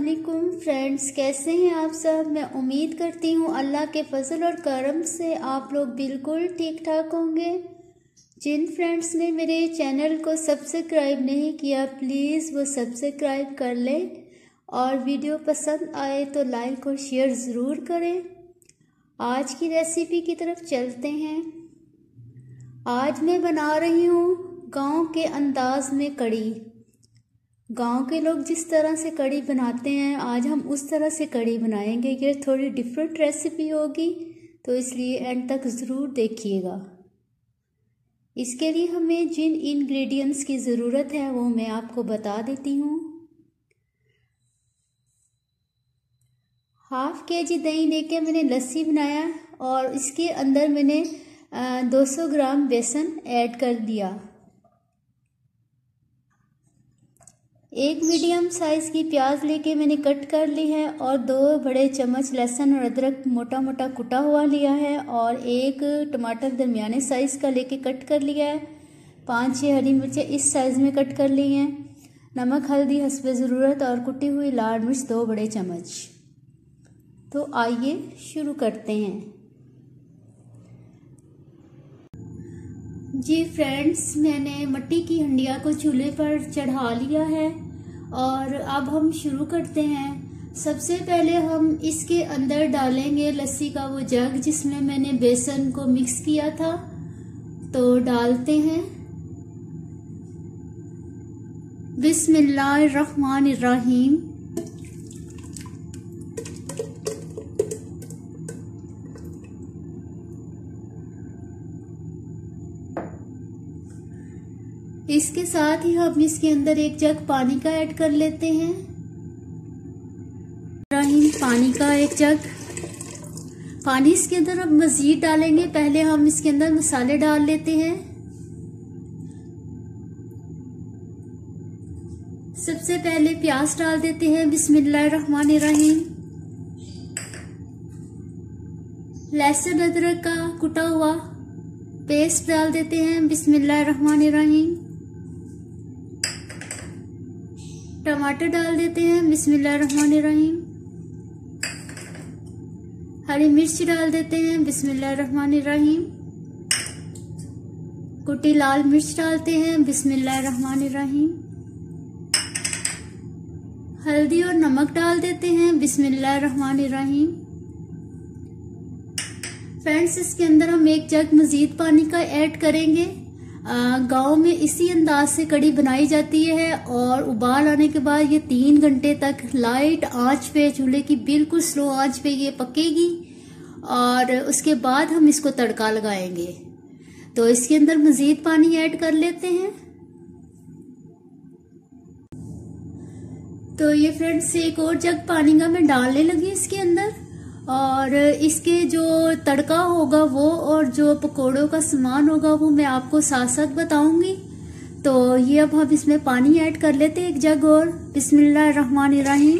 अस्सलामुअलैकुम फ्रेंड्स, कैसे हैं आप सब। मैं उम्मीद करती हूँ अल्लाह के फजल और करम से आप लोग बिल्कुल ठीक ठाक होंगे। जिन फ्रेंड्स ने मेरे चैनल को सब्सक्राइब नहीं किया प्लीज़ वो सब्सक्राइब कर लें और वीडियो पसंद आए तो लाइक और शेयर ज़रूर करें। आज की रेसिपी की तरफ चलते हैं। आज मैं बना रही हूँ गांव के अंदाज में कढ़ी। गांव के लोग जिस तरह से कढ़ी बनाते हैं आज हम उस तरह से कढ़ी बनाएंगे। ये थोड़ी डिफरेंट रेसिपी होगी तो इसलिए एंड तक ज़रूर देखिएगा। इसके लिए हमें जिन इंग्रेडिएंट्स की ज़रूरत है वो मैं आपको बता देती हूँ। हाफ केजी दही लेके मैंने लस्सी बनाया और इसके अंदर मैंने 200 ग्राम बेसन ऐड कर दिया। एक मीडियम साइज़ की प्याज लेके मैंने कट कर ली है और 2 बड़े चम्मच लहसुन और अदरक मोटा मोटा कुटा हुआ लिया है और एक टमाटर दरमियाने साइज़ का लेके कट कर लिया है। 5-6 हरी मिर्चें इस साइज़ में कट कर ली हैं। नमक हल्दी हस्बे ज़रूरत और कुटी हुई लाल मिर्च 2 बड़े चम्मच। तो आइए शुरू करते हैं। जी फ्रेंड्स, मैंने मट्टी की हंडिया को चूल्हे पर चढ़ा लिया है और अब हम शुरू करते हैं। सबसे पहले हम इसके अंदर डालेंगे लस्सी का वो जग जिसमें मैंने बेसन को मिक्स किया था। तो डालते हैं। बिस्मिल्लाहिर्रहमानिर्रहीम। इसके साथ ही हम इसके अंदर एक जग पानी का ऐड कर लेते हैं। पानी का एक जग पानी इसके अंदर अब मजीद डालेंगे। पहले हम इसके अंदर मसाले डाल लेते हैं। सबसे पहले प्याज डाल देते हैं। बिस्मिल्लाहिर्रहमानिर्रहीम। लहसुन अदरक का कुटा हुआ पेस्ट डाल देते हैं। बिस्मिल्लाहिर्रहमानिर्रहीम। टमाटर डाल देते हैं। बिस्मिल्लाहिर्रहमानिर्रहीम। हरी मिर्च डाल देते हैं। बिस्मिल्लाहिर्रहमानिर्रहीम। कुटी लाल मिर्च डालते हैं। बिस्मिल्लाहिर्रहमानिर्रहीम। हल्दी और नमक डाल देते हैं। बिस्मिल्लाहिर्रहमानिर्रहीम। फ्रेंड्स, इसके अंदर हम एक जग मजीद पानी का ऐड करेंगे। गांव में इसी अंदाज से कढ़ी बनाई जाती है और उबाल आने के बाद ये 3 घंटे तक लाइट आंच पे, चूल्हे की बिल्कुल स्लो आंच पे ये पकेगी और उसके बाद हम इसको तड़का लगाएंगे। तो इसके अंदर मजीद पानी ऐड कर लेते हैं। तो ये फ्रेंड्स एक और जग पानी का मैं डालने लगी इसके अंदर और इसके जो तड़का होगा वो और जो पकोड़ों का सामान होगा वो मैं आपको साथ साथ बताऊंगी। तो ये अब हम इसमें पानी ऐड कर लेते हैं एक जग और। बिस्मिल्लाहिर्रहमानिर्रहीम।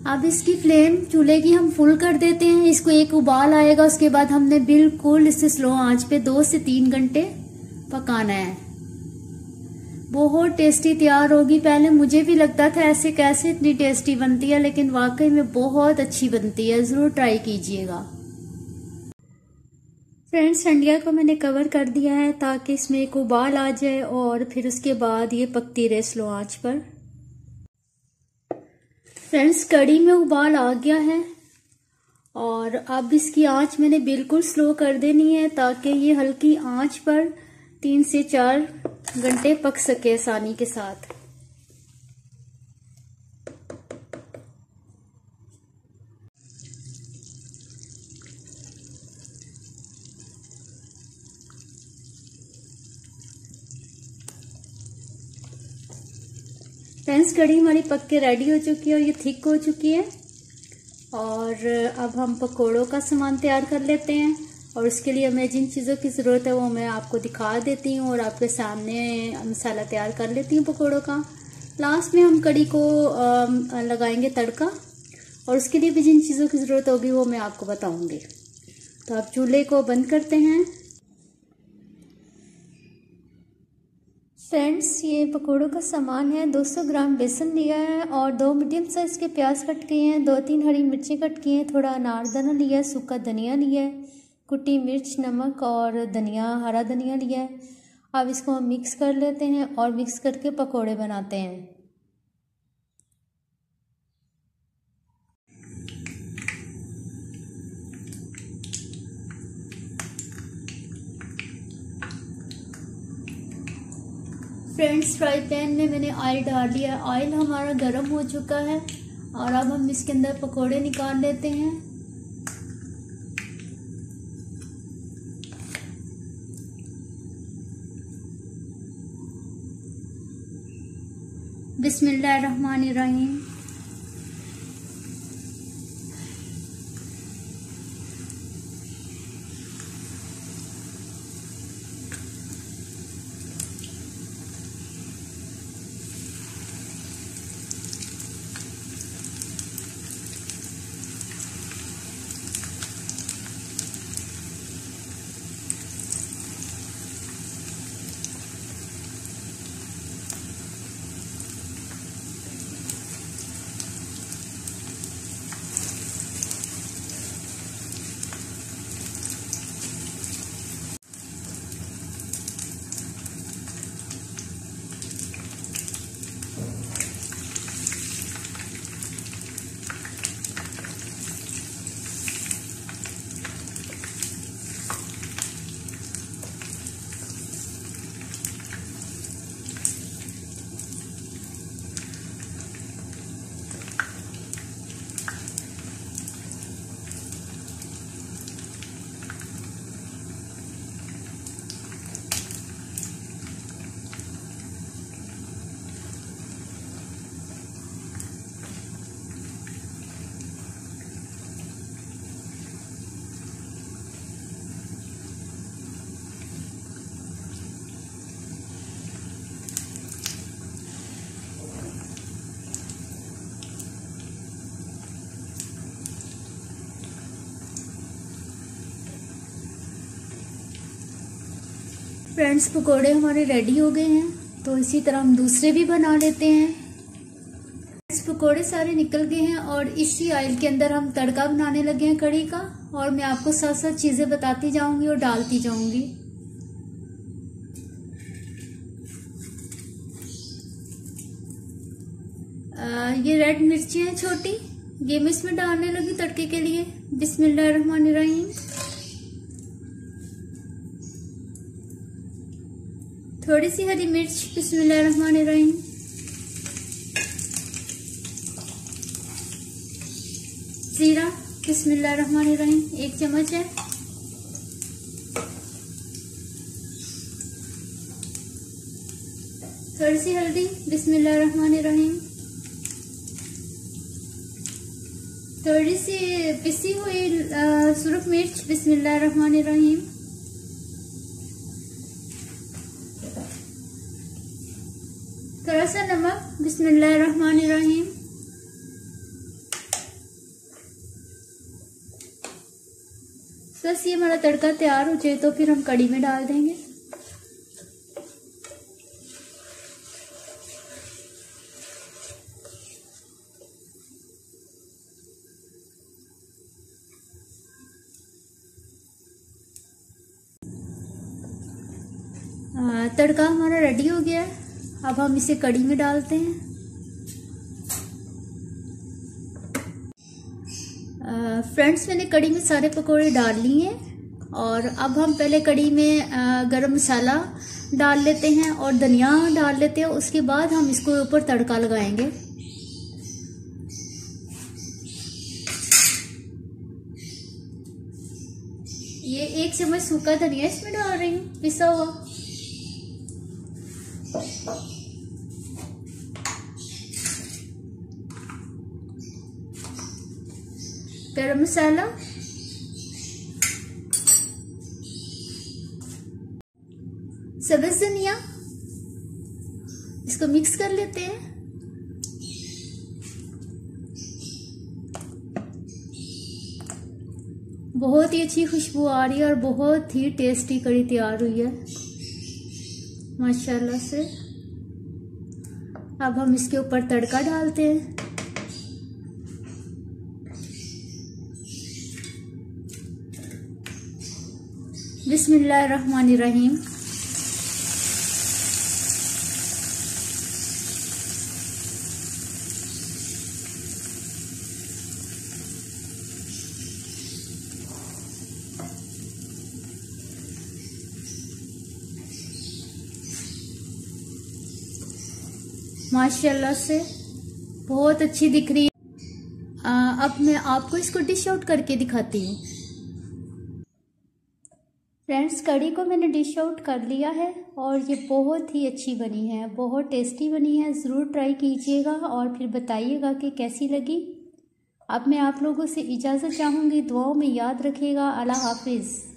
अब इसकी फ्लेम चूल्हे की हम फुल कर देते हैं। इसको एक उबाल आएगा उसके बाद हमने बिल्कुल इससे स्लो आंच पे 2 से 3 घंटे पकाना है। बहुत टेस्टी तैयार होगी। पहले मुझे भी लगता था ऐसे कैसे इतनी टेस्टी बनती है, लेकिन वाकई में बहुत अच्छी बनती है। जरूर ट्राई कीजिएगा। फ्रेंड्स, हंडिया को मैंने कवर कर दिया है ताकि इसमें एक उबाल आ जाए और फिर उसके बाद ये पकती रहे स्लो आंच पर। फ्रेंड्स, कढ़ी में उबाल आ गया है और अब इसकी आंच मैंने बिल्कुल स्लो कर देनी है ताकि ये हल्की आंच पर 3 से 4 घंटे पक सके आसानी के साथ। फ्रेंड्स, कढ़ी हमारी पक के रेडी हो चुकी है और ये थिक हो चुकी है। और अब हम पकोड़ों का सामान तैयार कर लेते हैं और उसके लिए हमें जिन चीज़ों की ज़रूरत है वो मैं आपको दिखा देती हूँ और आपके सामने मसाला तैयार कर लेती हूँ पकोड़ों का। लास्ट में हम कढ़ी को लगाएंगे तड़का और उसके लिए भी जिन चीज़ों की ज़रूरत होगी वो मैं आपको बताऊँगी। तो आप चूल्हे को बंद करते हैं। फ्रेंड्स, ये पकोड़ों का सामान है। 200 ग्राम बेसन लिया है और 2 मीडियम साइज़ के प्याज कट किए हैं, 2-3 हरी मिर्ची कट किए हैं, थोड़ा अनारदाना लिया है, सूखा धनिया लिया है, कुटी मिर्च, नमक और धनिया, हरा धनिया लिया है। अब इसको हम मिक्स कर लेते हैं और मिक्स करके पकोड़े बनाते हैं। फ्रेंड्स, फ्राई पैन में मैंने ऑयल डाल दिया है। ऑयल हमारा गर्म हो चुका है और अब हम इसके अंदर पकोड़े निकाल लेते हैं। बिस्मिल्लाहिर्रहमानिर्रहीम। फ्रेंड्स, पकोड़े हमारे रेडी हो गए हैं, तो इसी तरह हम दूसरे भी बना लेते हैं। पकोड़े सारे निकल गए हैं और इसी ऑयल के अंदर हम तड़का बनाने लगे हैं कढ़ी का, और मैं आपको साथ साथ चीज़ें बताती जाऊंगी और डालती जाऊंगी। ये रेड मिर्ची है छोटी, ये मैं इसमें डालने लगी तड़के के लिए। बिस्मिल्लाहिर्रहमानिर्रहीम। थोड़ी सी हरी मिर्च, बिस्मिल्लाहिर्रहमानिर्रहीम। जीरा, बिस्मिल्लाहिर्रहमानिर्रहीम, 1 चम्मच है। थोड़ी सी हल्दी, बिस्मिल्लाहिर्रहमानिर्रहीम। थोड़ी सी पिसी हुई सुरख मिर्च, बिस्मिल्लाहिर्रहमानिर्रहीम। थोड़ा सा नमक, बिस्मिल्लाहिर्रहमानिर्रहीम। बस ये हमारा तड़का तैयार हो जाए तो फिर हम कढ़ी में डाल देंगे। तड़का हमारा रेडी हो गया है, अब हम इसे कढ़ी में डालते हैं। फ्रेंड्स, मैंने कढ़ी में सारे पकोड़े डाल लिए हैं और अब हम पहले कढ़ी में गरम मसाला डाल लेते हैं और धनिया डाल लेते हैं। उसके बाद हम इसको ऊपर तड़का लगाएंगे। ये 1 चम्मच सूखा धनिया इसमें डाल रही हूँ, पिसा हुआ। गरम मसाला, सब्ज़ धनिया, इसको मिक्स कर लेते हैं। बहुत ही अच्छी खुशबू आ रही है और बहुत ही टेस्टी कढ़ी तैयार हुई है माशाल्लाह से। अब हम इसके ऊपर तड़का डालते हैं। बिस्मिल्लाहिर्रहमानिर्रहीम। माशाल्लाह से बहुत अच्छी दिख रही है। अब मैं आपको इसको डिश आउट करके दिखाती हूँ। फ्रेंड्स, कड़ी को मैंने डिश आउट कर लिया है और ये बहुत ही अच्छी बनी है, बहुत टेस्टी बनी है। ज़रूर ट्राई कीजिएगा और फिर बताइएगा कि कैसी लगी। अब मैं आप लोगों से इजाज़त चाहूँगी। दुआओं में याद रखिएगा। अल्लाह हाफिज़।